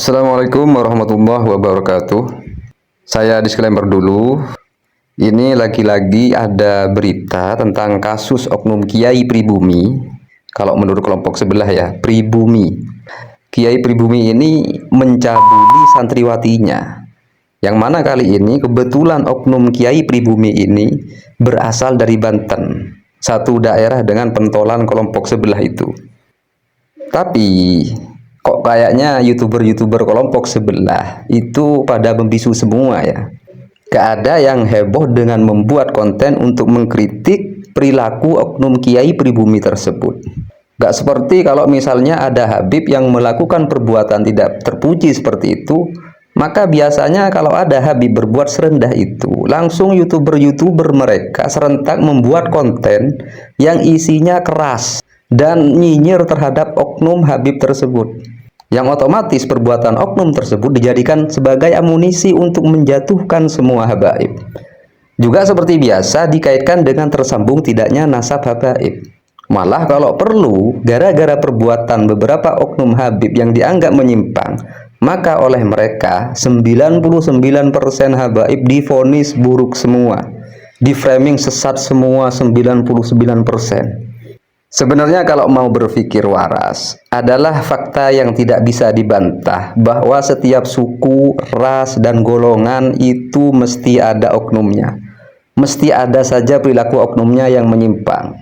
Assalamualaikum warahmatullahi wabarakatuh. Saya disclaimer dulu. Ini lagi-lagi ada berita tentang kasus oknum Kiai Pribumi. Kalau menurut kelompok sebelah ya, Pribumi. Kiai Pribumi ini mencabuli santriwatinya. Yang mana kali ini kebetulan oknum Kiai Pribumi ini berasal dari Banten, satu daerah dengan pentolan kelompok sebelah itu. Tapi kok kayaknya youtuber-youtuber kelompok sebelah itu pada membisu semua ya. Gak ada yang heboh dengan membuat konten untuk mengkritik perilaku oknum Kiai Pribumi tersebut. Gak seperti kalau misalnya ada Habib yang melakukan perbuatan tidak terpuji seperti itu, maka biasanya kalau ada Habib berbuat serendah itu, langsung youtuber-youtuber mereka serentak membuat konten yang isinya keras dan nyinyir terhadap oknum Habib tersebut, yang otomatis perbuatan oknum tersebut dijadikan sebagai amunisi untuk menjatuhkan semua habaib. Juga seperti biasa dikaitkan dengan tersambung tidaknya nasab habaib. Malah kalau perlu, gara-gara perbuatan beberapa oknum Habib yang dianggap menyimpang, maka oleh mereka 99% habaib divonis buruk semua, di framing sesat semua 99%. Sebenarnya kalau mau berpikir waras, adalah fakta yang tidak bisa dibantah bahwa setiap suku, ras, dan golongan itu mesti ada oknumnya. Mesti ada saja perilaku oknumnya yang menyimpang.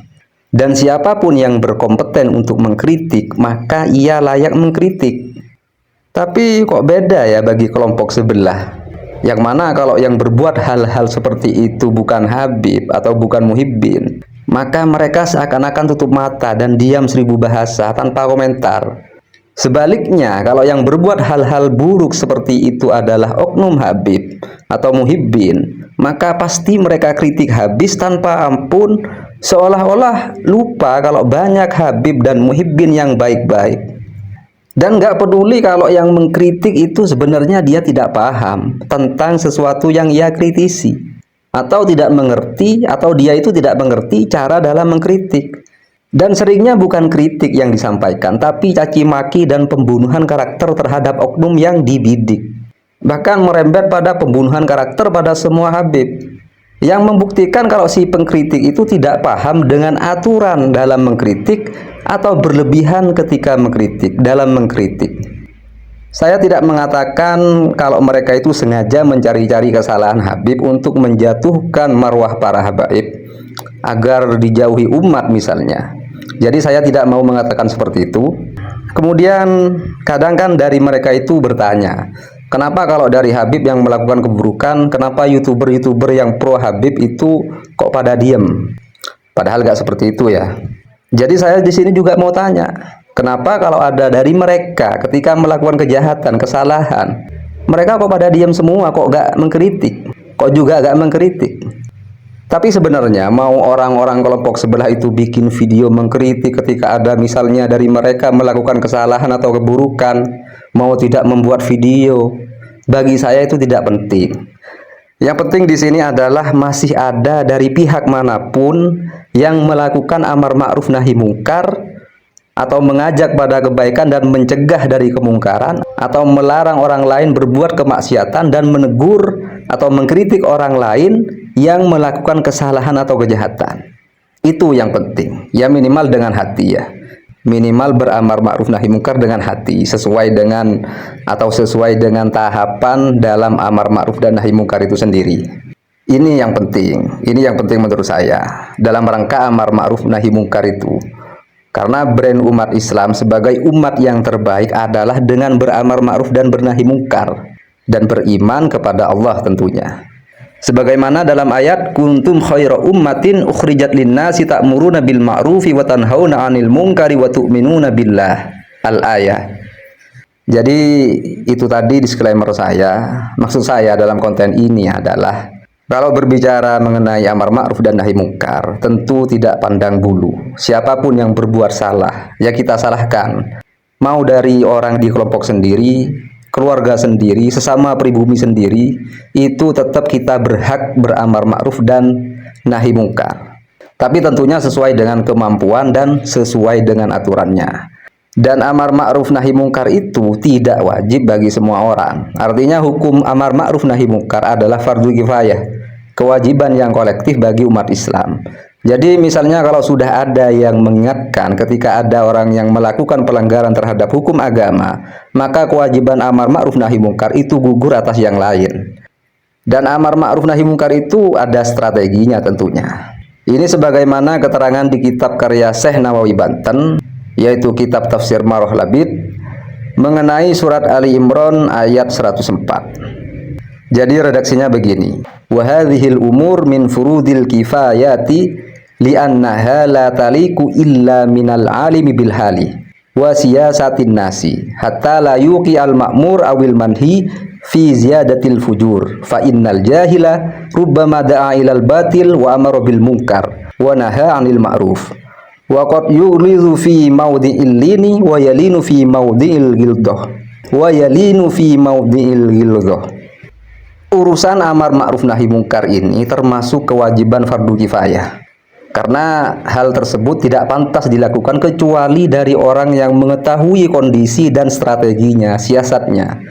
Dan siapapun yang berkompeten untuk mengkritik, maka ia layak mengkritik. Tapi kok beda ya bagi kelompok sebelah? Yang mana kalau yang berbuat hal-hal seperti itu bukan Habib atau bukan Muhibbin, maka mereka seakan-akan tutup mata dan diam seribu bahasa tanpa komentar. Sebaliknya, kalau yang berbuat hal-hal buruk seperti itu adalah oknum Habib atau Muhibbin, maka pasti mereka kritik habis tanpa ampun, seolah-olah lupa kalau banyak Habib dan Muhibbin yang baik-baik. Dan nggak peduli kalau yang mengkritik itu sebenarnya dia tidak paham tentang sesuatu yang ia kritisi, atau tidak mengerti, atau dia itu tidak mengerti cara dalam mengkritik. Dan seringnya bukan kritik yang disampaikan, tapi caci maki dan pembunuhan karakter terhadap oknum yang dibidik. Bahkan merembet pada pembunuhan karakter pada semua Habib, yang membuktikan kalau si pengkritik itu tidak paham dengan aturan dalam mengkritik atau berlebihan ketika mengkritik dalam mengkritik. Saya tidak mengatakan kalau mereka itu sengaja mencari-cari kesalahan Habib untuk menjatuhkan marwah para habaib agar dijauhi umat misalnya. Jadi saya tidak mau mengatakan seperti itu. Kemudian kadang kan dari mereka itu bertanya, kenapa kalau dari Habib yang melakukan keburukan, kenapa youtuber-youtuber yang pro Habib itu kok pada diem? Padahal nggak seperti itu ya. Jadi saya di sini juga mau tanya, kenapa kalau ada dari mereka ketika melakukan kejahatan, kesalahan, mereka kok pada diam semua, kok gak mengkritik, kok juga gak mengkritik? Tapi sebenarnya mau orang-orang kelompok sebelah itu bikin video mengkritik ketika ada misalnya dari mereka melakukan kesalahan atau keburukan, mau tidak membuat video, bagi saya itu tidak penting. Yang penting di sini adalah masih ada dari pihak manapun yang melakukan amar ma'ruf nahi mungkar, atau mengajak pada kebaikan dan mencegah dari kemungkaran, atau melarang orang lain berbuat kemaksiatan dan menegur atau mengkritik orang lain yang melakukan kesalahan atau kejahatan. Itu yang penting, ya minimal dengan hati ya. Minimal beramar ma'ruf nahi mungkar dengan hati, sesuai dengan tahapan dalam amar ma'ruf dan nahi mungkar itu sendiri. Ini yang penting menurut saya dalam rangka amar ma'ruf nahi mungkar itu. Karena brand umat Islam sebagai umat yang terbaik adalah dengan beramar ma'ruf dan bernahi mungkar dan beriman kepada Allah tentunya. Sebagaimana dalam ayat kuntum khaira ummatin ukhrijat linnasi ta'muruna bil ma'rufi wa tanhauna 'anil munkari wa tu'minuna billah. Al-ayah. Jadi itu tadi disclaimer saya. Maksud saya dalam konten ini adalah kalau berbicara mengenai amar ma'ruf dan nahi mungkar, tentu tidak pandang bulu. Siapapun yang berbuat salah, ya kita salahkan. Mau dari orang di kelompok sendiri, keluarga sendiri, sesama pribumi sendiri, itu tetap kita berhak beramar ma'ruf dan nahi mungkar. Tapi tentunya sesuai dengan kemampuan dan sesuai dengan aturannya. Dan amar ma'ruf nahi mungkar itu tidak wajib bagi semua orang. Artinya hukum amar ma'ruf nahi mungkar adalah fardu kifayah, kewajiban yang kolektif bagi umat Islam. Jadi misalnya kalau sudah ada yang mengingatkan ketika ada orang yang melakukan pelanggaran terhadap hukum agama, maka kewajiban amar ma'ruf nahi mungkar itu gugur atas yang lain. Dan amar ma'ruf nahi mungkar itu ada strateginya tentunya. Ini sebagaimana keterangan di kitab karya Syekh Nawawi Banten, yaitu kitab Tafsir Marah Labid, mengenai surat Ali Imran ayat 104. Jadi redaksinya begini: wa hadhil umur min furudil kifayati li'annaha la taliku illa minal alimi bil hali wa siyasatin nasi hatta la yuqi al ma'mur awil manhi fi ziyadatil fujur fa innal jahila rubbama da'a ilal batil wa amara bil munkar wa naha 'anil ma'ruf wa qad yulizu fi mawdi'il lini wa yalinu fi mawdi'il ghildah. Urusan amar ma'ruf nahi mungkar ini termasuk kewajiban fardu kifayah, karena hal tersebut tidak pantas dilakukan kecuali dari orang yang mengetahui kondisi dan strateginya, siasatnya,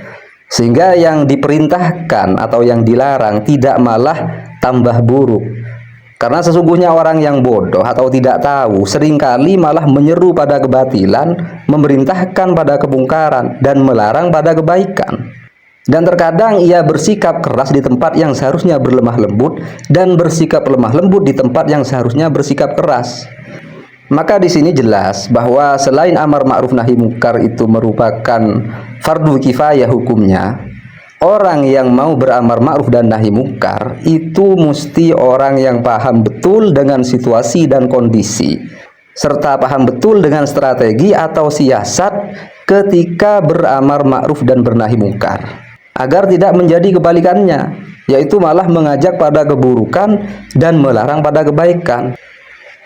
sehingga yang diperintahkan atau yang dilarang tidak malah tambah buruk. Karena sesungguhnya orang yang bodoh atau tidak tahu seringkali malah menyeru pada kebatilan, memerintahkan pada kemungkaran, dan melarang pada kebaikan. Dan terkadang ia bersikap keras di tempat yang seharusnya berlemah lembut, dan bersikap lemah lembut di tempat yang seharusnya bersikap keras. Maka di sini jelas bahwa selain amar ma'ruf nahi mungkar itu merupakan fardu kifayah hukumnya, orang yang mau beramar ma'ruf dan nahi mungkar itu mesti orang yang paham betul dengan situasi dan kondisi, serta paham betul dengan strategi atau siasat ketika beramar ma'ruf dan bernahi mungkar, agar tidak menjadi kebalikannya, yaitu malah mengajak pada keburukan dan melarang pada kebaikan,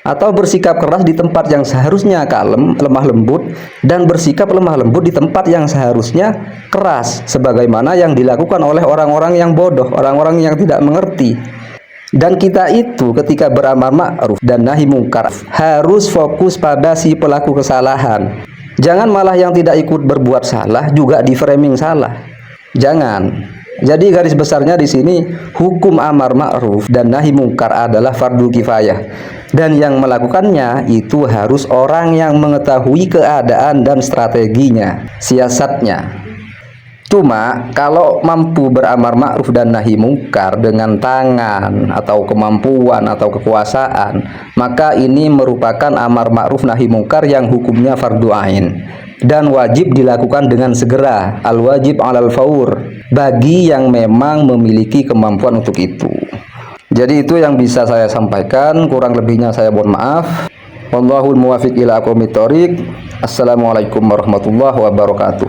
atau bersikap keras di tempat yang seharusnya kalem, lemah lembut, dan bersikap lemah lembut di tempat yang seharusnya keras, sebagaimana yang dilakukan oleh orang-orang yang bodoh, orang-orang yang tidak mengerti. Dan kita itu ketika beramar ma'ruf dan nahi mungkar harus fokus pada si pelaku kesalahan. Jangan malah yang tidak ikut berbuat salah juga di framing salah. Jangan. Jadi garis besarnya di sini hukum amar ma'ruf dan nahi mungkar adalah fardu kifayah, dan yang melakukannya itu harus orang yang mengetahui keadaan dan strateginya, siasatnya. Cuma kalau mampu beramar ma'ruf dan nahi mungkar dengan tangan atau kemampuan atau kekuasaan, maka ini merupakan amar ma'ruf nahi mungkar yang hukumnya fardu ain dan wajib dilakukan dengan segera, al wajib alal faur, bagi yang memang memiliki kemampuan untuk itu. Jadi itu yang bisa saya sampaikan, kurang lebihnya saya mohon maaf. Wallahul muwaffiq ila aqwamit thoriq. Assalamualaikum warahmatullahi wabarakatuh.